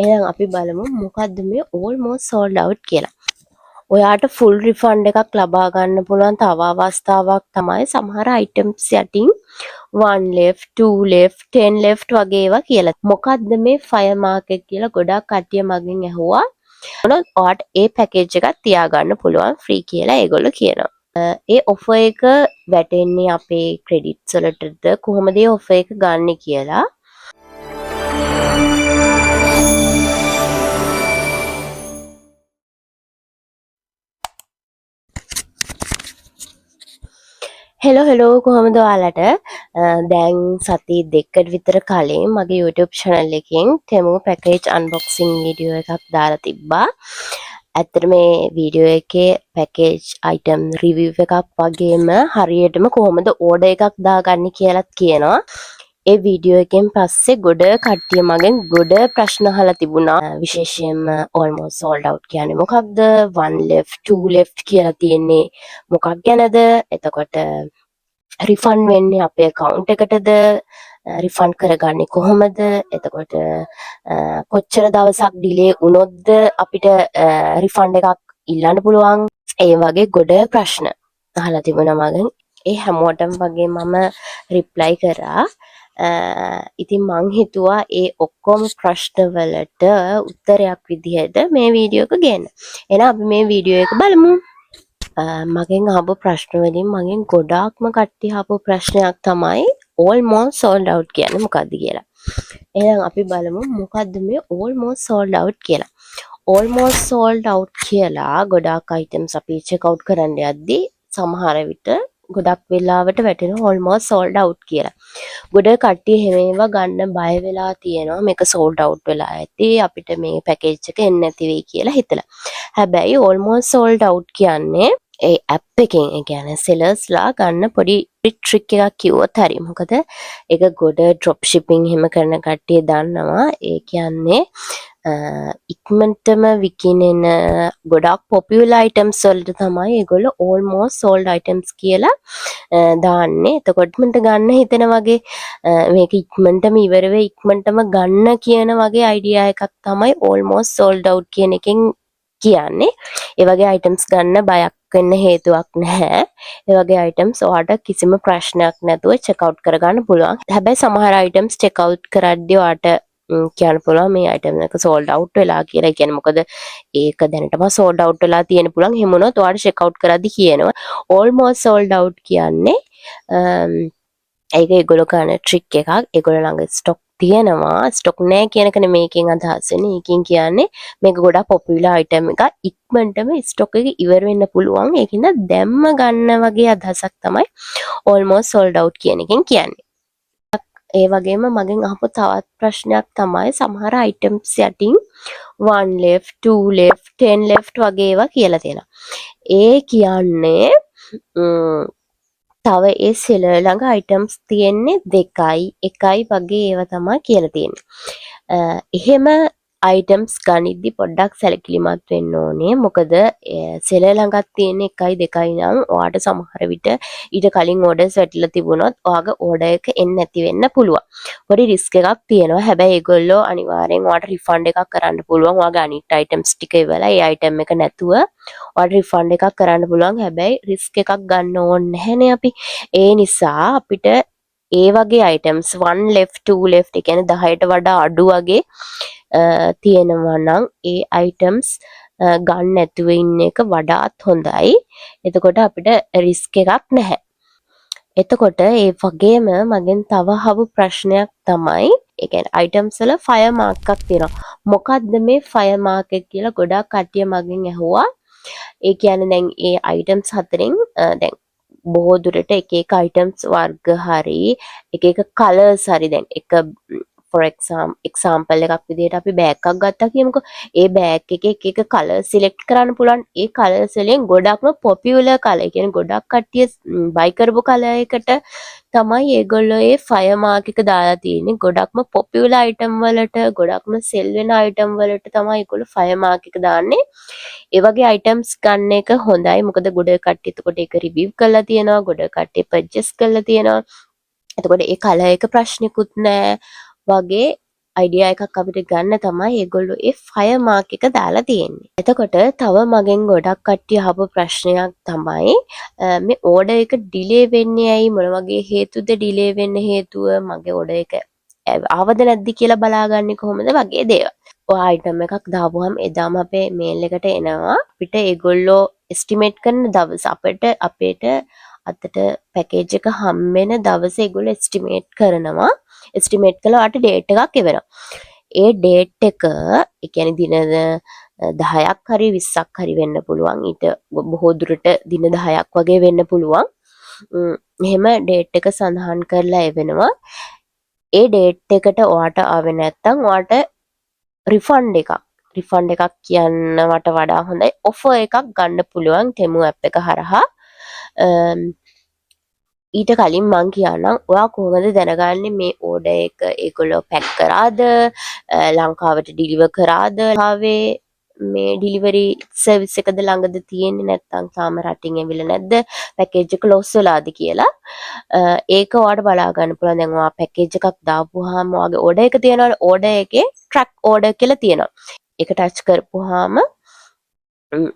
එහෙනම් අපි බලමු මොකද්ද මේ almost sold out කියලා. ඔයාට full refund එකක් ලබා ගන්න පුළුවන් තව අවස්ථාවක් තමයි සමහර items යටින් 1 left 2 left 10 left වගේ ඒවා කියලා. මොකද්ද මේ fire market කියලා ගොඩක් කට්ටිය මගෙන් ඇහුවා. මොනොත් ඔයාට ඒ පැකේජ් එකක් තියාගන්න පුළුවන් free කියලා ඒගොල්ලෝ කියනවා. ඒ offer එක වැටෙන්නේ අපේ credits වලටද කොහොමද ඒ offer එක ගන්න කියලා. හෙලෝ කොහොමද ඔයාලට දැන් සති දෙකකට විතර කලින් මගේ YouTube channel එකෙන් Temu package unboxing වීඩියෝ එකක් දාලා තිබ්බා. ඇත්තට මේ වීඩියෝ එකේ package item review එකක් වගේම හරියටම කොහොමද order එකක් දාගන්නේ කියලාත් කියනවා. ඒ වීඩියෝ එකෙන් පස්සේ ගොඩ කට්ටිය මගෙන් ගොඩ ප්‍රශ්න අහලා තිබුණා. විශේෂයෙන්ම almost sold out කියන්නේ මොකක්ද? 1 left 2 left කියලා තියෙන්නේ මොකක් ගැනද? එතකොට රිෆන්ඩ් වෙන්නේ අපේ account එකටද? රිෆන්ඩ් කරගන්නේ කොහොමද? එතකොට කොච්චර දවසක් ඩිලේ වුණොත්ද අපිට රිෆන්ඩ් එකක් ඉල්ලන්න පුළුවන්? ඒ වගේ ගොඩ ප්‍රශ්න අහලා තිබුණා මගෙන්. ඒ හැමෝටම වගේ මම රිප්ලයි කරා. ඉතින් මං හිතුවා ඒ ඔක්කොම ප්‍රශ්න වලට උත්තරයක් විදිහට මේ වීඩියෝ එක ගන්න. එහෙනම් අපි මේ වීඩියෝ එක බලමු. මගෙන් ආපු ප්‍රශ්න වලින් මගෙන් ගොඩාක්ම කට්ටිය ආපු ප්‍රශ්නයක් තමයි almost sold out කියන්නේ මොකක්ද කියලා. එහෙනම් අපි බලමු මොකද්ද මේ almost sold out කියලා. almost sold out කියලා ගොඩාක් items අපි check out කරන්න යද්දී සමහර විට ගොඩක් වෙලාවට වැටෙනවා almost sold out කියලා. ගොඩ කට්ටිය එහෙම ඒවා ගන්න බය වෙලා තියෙනවා මේක sold out වෙලා ඇති අපිට මේ පැකේජ් එක එන්නේ නැති වෙයි කියලා හිතලා. හැබැයි almost sold out කියන්නේ ඒ ඇප් එකෙන් ඒ කියන්නේ sellers ලා ගන්න පොඩි ට්‍රික් එකක් කිව්වොත් හරි. මොකද ඒක ගොඩ drop shipping එහෙම කරන කට්ටිය දන්නවා. ඒ කියන්නේ ඉක්මනටම විකිනෙන ගොඩක් popular items වලට තමයි ඒගොල්ලෝ almost sold items කියලා දාන්නේ. එතකොට ඉක්මනට ගන්න හිතෙන වගේ මේක ඉක්මනටම ඉවර වෙයි ඉක්මනටම ගන්න කියන වගේ අයිඩියා එකක් තමයි almost sold out කියන එකෙන් කියන්නේ. ඒ වගේ items ගන්න බයක් වෙන්න හේතුවක් නැහැ. ඒ වගේ items ඔයාලට කිසිම ප්‍රශ්නයක් නැතුව check out කරගන්න පුළුවන්. හැබැයි සමහර items check out කරද්දී ඔයාලට කියන්න පුළුවන් මේ item එක sold out වෙලා කියලා. ඒ කියන්නේ මොකද ඒක දැනටම sold out වෙලා තියෙන පුළුවන්. එහෙම වුණොත් ඔයාලට check out කරද්දී කියනවා almost sold out කියන්නේ ඒක ඒගොල්ලෝ කරන ට්‍රික් එකක්. ඒගොල්ලෝ ළඟ ස්ටොක් තියෙනවා. ස්ටොක් නැහැ කියන එක නෙමෙයි මේකෙන් අදහස් වෙන්නේ. ඒකෙන් කියන්නේ මේක ගොඩක් පොපියුලර් අයිටම් එකක්. ඉක්මනටම ස්ටොක් එක ඉවර වෙන්න පුළුවන්. ඒකින්ද දැම්ම ගන්න වගේ අදහසක් තමයි almost sold out කියන එකෙන් කියන්නේ. ඒ වගේම මගෙන් අහපු තවත් ප්‍රශ්නයක් තමයි සමහර items යටින් 1 left 2 left 10 left වගේ ඒවා කියලා තියෙනවා. ඒ කියන්නේ තව ඒ seller ළඟ items තියෙන්නේ 2යි 1යි වගේ ඒවා තමයි කියලා තියෙන්නේ. එහෙම items ගනිද්දි පොඩ්ඩක් සැලකිලිමත් වෙන්න ඕනේ. මොකද seller ළඟත් තියෙන 1යි 2යි නම් ඔයාට සමහර විට ඊට කලින් orders වැටිලා තිබුණොත් ඔයාගේ order එක එන්නේ නැති වෙන්න පුළුවන්. පොඩි risk එකක් තියෙනවා. හැබැයි ඒගොල්ලෝ අනිවාර්යෙන් ඔයාට refund එකක් කරන්න පුළුවන්. ඔයාගේ අනිත් items ටික ඉවරලා ඒ item එක නැතුව ඔයාට refund එකක් කරන්න පුළුවන්. හැබැයි risk එකක් ගන්න ඕනේ නැහැනේ අපි. ඒ නිසා අපිට ඒ වගේ items 1 left 2 left ඒ කියන්නේ 10ට වඩා අඩු වගේ තියෙනවා නම් ඒ items ගන්න නැතුව ඉන්න එක වඩාත් හොඳයි. එතකොට අපිට risk එකක් නැහැ. එතකොට ඒ වගේම මගෙන් තව අහපු ප්‍රශ්නයක් තමයි ඒ කියන්නේ items වල fire mark එකක් තියෙනවා. මොකද්ද මේ fire mark එක කියලා ගොඩක් කට්ටිය මගෙන් ඇහුවා. ඒ කියන්නේ දැන් ඒ items හතරෙන් දැන් බොහෝ දුරට එක එක items වර්ග හරි එක එක colors හරි දැන් එක for example එකක් විදිහට අපි බෑග් එකක් ගත්තා කියමුකෝ. ඒ බෑග් එකේ එක එක color select කරන්න පුළුවන්. ඒ colors වලින් ගොඩක්ම popular color. ඒ කියන්නේ ගොඩක් කට්ටිය buy කරපු color එකට තමයි ඒගොල්ලෝ ඒ fire mark එක දාලා තියෙන්නේ. ගොඩක්ම popular item වලට ගොඩක්ම sell වෙන item වලට තමයි ඒගොල්ලෝ fire mark එක දාන්නේ. ඒ වගේ items ගන්න එක හොඳයි. මොකද ගොඩ කට්ටිය එතකොට ඒක review කරලා තියෙනවා. ගොඩ කට්ටිය purchase කරලා තියෙනවා. එතකොට ඒ color එක ප්‍රශ්නිකුත් නෑ. වගේ අයිඩියා එකක් අපිට ගන්න තමයි ඒගොල්ලෝ ඒ ෆයර් මාක් එක දාලා තියෙන්නේ. එතකොට තව මගෙන් ගොඩක් කට්ටිය අහපු ප්‍රශ්නයක් තමයි මේ ඕඩර් එක ඩිලේ වෙන්නේ ඇයි, මොන වගේ හේතුද ඩිලේ වෙන්න හේතුව, මගේ ඕඩර් එක ආවද නැද්ද කියලා බලාගන්නේ කොහොමද වගේ දේවල්. ඔය අයිටම් එකක් දාපුවහම එදාම අපේ මේල් එකට එනවා අපිට ඒගොල්ලෝ එස්ටිමේට් කරන දවස අපිට අතට පැකේජ් එක හම්බෙන දවස ඒගොල්ලෝ එස්ටිමේට් කරනවා. එස්ටිමේට් කළා වට ඩේට් එකක් එවනවා. ඒ ඩේට් එක ඒ කියන්නේ දින 10ක් හරි 20ක් හරි වෙන්න පුළුවන්. ඊට බොහෝ දුරට දින 10ක් වගේ වෙන්න පුළුවන්. එහෙම ඩේට් එක සඳහන් කරලා එවෙනවා. ඒ ඩේට් එකට ඔයාට ආවේ නැත්නම් ඔයාට රිෆන්ඩ් එකක් කියන්නවට වඩා හොඳයි ඔෆර් එකක් ගන්න පුළුවන් Temu app එක හරහා. ඊට කලින් මං කියන්නම් ඔයා කොහොමද දැනගන්නේ මේ ඕඩර් එක ඒගොල්ලෝ පැක් කරාද, ලංකාවට ඩිලිවර් කරාද, ලංකාවේ මේ ඩිලිවරි සර්විස් එකද ළඟද තියෙන්නේ නැත්නම් තාම රටින් ඇවිල්ලා නැද්ද, පැකේජ් එක ලොස් වෙලාද කියලා. ඒක ඔයාලට බලා ගන්න පුළුවන්. දැන් ඔයා පැකේජ් එකක් දාපුවාම ඔයාගේ ඕඩර් එක තියෙනවනේ, ඕඩර් එකේ ට්‍රැක් ඕඩර් කියලා තියෙනවා. ඒක ටච් කරපුවාම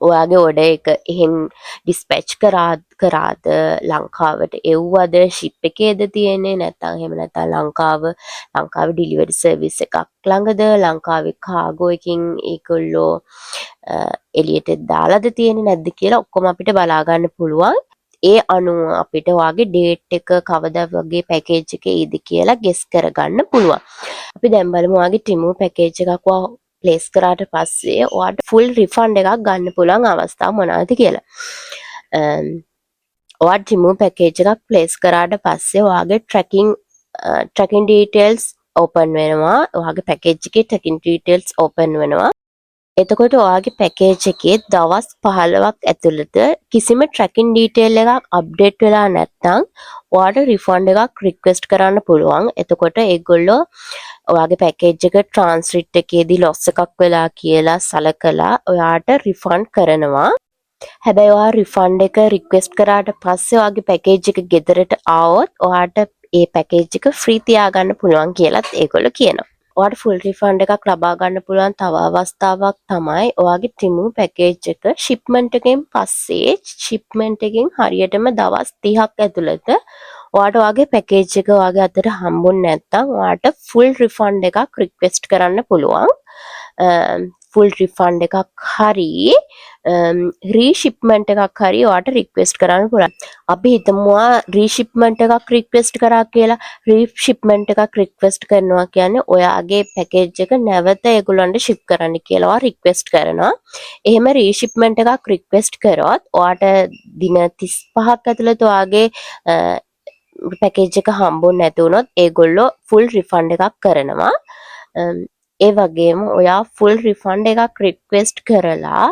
ඔයාගේ ඕඩර් එක එහෙන් ඩිස්පැච් කරාද, ලංකාවට එව්වද, ෂිප් එකේද තියෙන්නේ, නැත්නම් එහෙම නැත්නම් ලංකාවේ ඩිලිවරි සර්විස් එකක් ළඟද, ලංකාවේ කාගෝ එකකින් ඒගොල්ලෝ එළියට දාලාද තියෙන්නේ නැද්ද කියලා ඔක්කොම අපිට බලා ගන්න පුළුවන්. ඒ අනුව අපිට ඔයාගේ ඩේට් එක කවදා වගේ පැකේජ් එකේ ඉද කියලා ගෙස් කරගන්න පුළුවන්. අපි දැන් බලමු ඔයාගේ Temu පැකේජ් එකක් ප්ලේස් කරාට පස්සේ ඔයාට ෆුල් රිෆන්ඩ් එකක් ගන්න පුළුවන් අවස්ථා මොනවද කියලා. ඔයාට Temu පැකේජ් එකක් ප්ලේස් කරාට පස්සේ ඔයාගේ ට්‍රැකින් ඩීටේල්ස් ඕපන් වෙනවා. ඔයාගේ පැකේජ් එකේ ට්‍රැකින් ඩීටේල්ස් ඕපන් වෙනවා. එතකොට ඔයාගේ පැකේජ් එකේ දවස් 15ක් ඇතුළත කිසිම ට්‍රැකින් ඩීටේල් එකක් අප්ඩේට් වෙලා නැත්නම් ඔයාට රිෆන්ඩ් එකක් රික්වෙස්ට් කරන්න පුළුවන්. එතකොට ඒගොල්ලෝ ඔයාගේ පැකේජ් එක ට්‍රාන්ස්ලිට් එකේදී ලොස් එකක් වෙලා කියලා සලකලා ඔයාට රිෆන්ඩ් කරනවා. හැබැයි ඔයා රිෆන්ඩ් එක රික්වෙස්ට් කරාට පස්සේ ඔයාගේ පැකේජ් එක ගෙදරට ආවොත් ඔයාට ඒ පැකේජ් එක ෆ්‍රී තියාගන්න පුළුවන් කියලාත් ඒගොල්ලෝ කියනවා. ඔයාට ෆුල් රිෆන්ඩ් එකක් ලබා ගන්න පුළුවන් තව අවස්ථාවක් තමයි ඔයාගේ Temu පැකේජ් එක ෂිප්මන්ට් එකෙන් පස්සේ ෂිප්මන්ට් එකෙන් හරියටම දවස් 30ක් ඇතුළත ඔයාට ඔයාගේ පැකේජ් එක ඔයාගේ අතට හම්බුනේ නැත්නම් ඔයාට ෆුල් රිෆන්ඩ් එකක් රික්වෙස්ට් කරන්න පුළුවන්. ෆුල් රිෆන්ඩ් එකක් හරි රීෂිප්මන්ට් එකක් හරි ඔයාට රික්වෙස්ට් කරන්න පුළුවන්. අපි හිතමු රීෂිප්මන්ට් එකක් රික්වෙස්ට් කරා කියලා. රීෂිප්මන්ට් එකක් රික්වෙස්ට් කරනවා කියන්නේ ඔයාගේ පැකේජ් එක නැවත ඒගොල්ලන්ට ෂිප් කරන්න කියලා රික්වෙස්ට් කරනවා. එහෙම රීෂිප්මන්ට් එකක් රික්වෙස්ට් කරොත් ඔයාට දින 35ක් ඇතුළත ඔයාගේ පැකේජ් එක හම්බුනේ නැති වුණොත් ඒගොල්ලෝ ෆුල් රිෆන්ඩ් එකක් කරනවා. ඒ වගේම ඔයා ෆුල් රිෆන්ඩ් එකක් රික්වෙස්ට් කරලා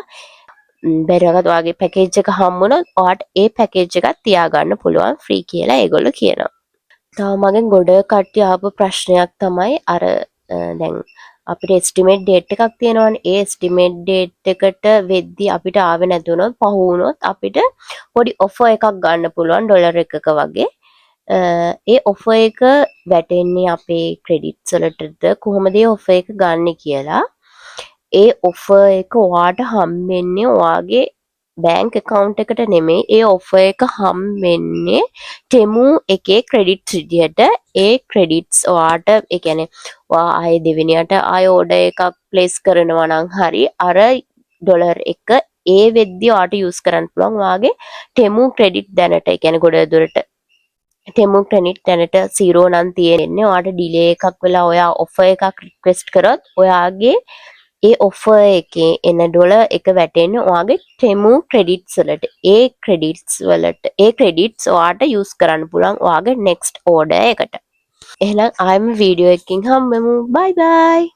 බැරගත් ඔයාගේ පැකේජ් එක හම්බුනොත් ඔයාට ඒ පැකේජ් එකක් තියාගන්න පුළුවන් ෆ්‍රී කියලා ඒගොල්ලෝ කියනවා. තව මගෙන් ගොඩ කට්ටිය ආපු ප්‍රශ්නයක් තමයි අර දැන් අපිට එස්ටිමේට් ඩේට් එකක් තියෙනවානේ. ඒ එස්ටිමේට් ඩේට් එකට වෙද්දි අපිට ආවේ නැති වුණොත් පහු වුණොත් අපිට පොඩි ඔෆර් එකක් ගන්න පුළුවන් ඩොලර් එකක වගේ. ඒ ඔෆර් එක වැටෙන්නේ අපේ ක්‍රෙඩිට්ස් වලටද කොහොමද ඒ ඔෆර් එක ගන්න කියලා. ඒ ඔෆර් එක ඔයාට හම්බෙන්නේ ඔයාගේ බෑන්ක් account එකට නෙමෙයි. ඒ ඔෆර් එක හම්බෙන්නේ Temu එකේ ක්‍රෙඩිට්ස් විදියට. ඒ ක්‍රෙඩිට්ස් ඔයාට ඒ කියන්නේ ඔයා ආයේ දෙවෙනියට ආයේ ඕඩර් එකක් ප්ලේස් කරනවා නම් හරි අර ඩොලර් එක ඒ වෙද්දි ඔයාට යූස් කරන්න පුළුවන් ඔයාගේ Temu ක්‍රෙඩිට් දැනට. ඒ කියන්නේ ගොඩ දුරට Temu ක්‍රෙඩිට් දැනට 0 නම් තියෙන්නේ. ඔයාට ඩිලේ එකක් වෙලා ඔයා ඔෆර් එකක් රික්වෙස්ට් කරොත් ඔයාගේ ඒ ඔෆර් එකේ එන ඩොලර් එක වැටෙන්නේ ඔයාගේ Temu ක්‍රෙඩිට්ස් වලට. ඒ ක්‍රෙඩිට්ස් ඔයාට යූස් කරන්න පුළුවන් ඔයාගේ next order එකට. එහෙනම් ආයෙම වීඩියෝ එකකින් හම්බෙමු. bye bye.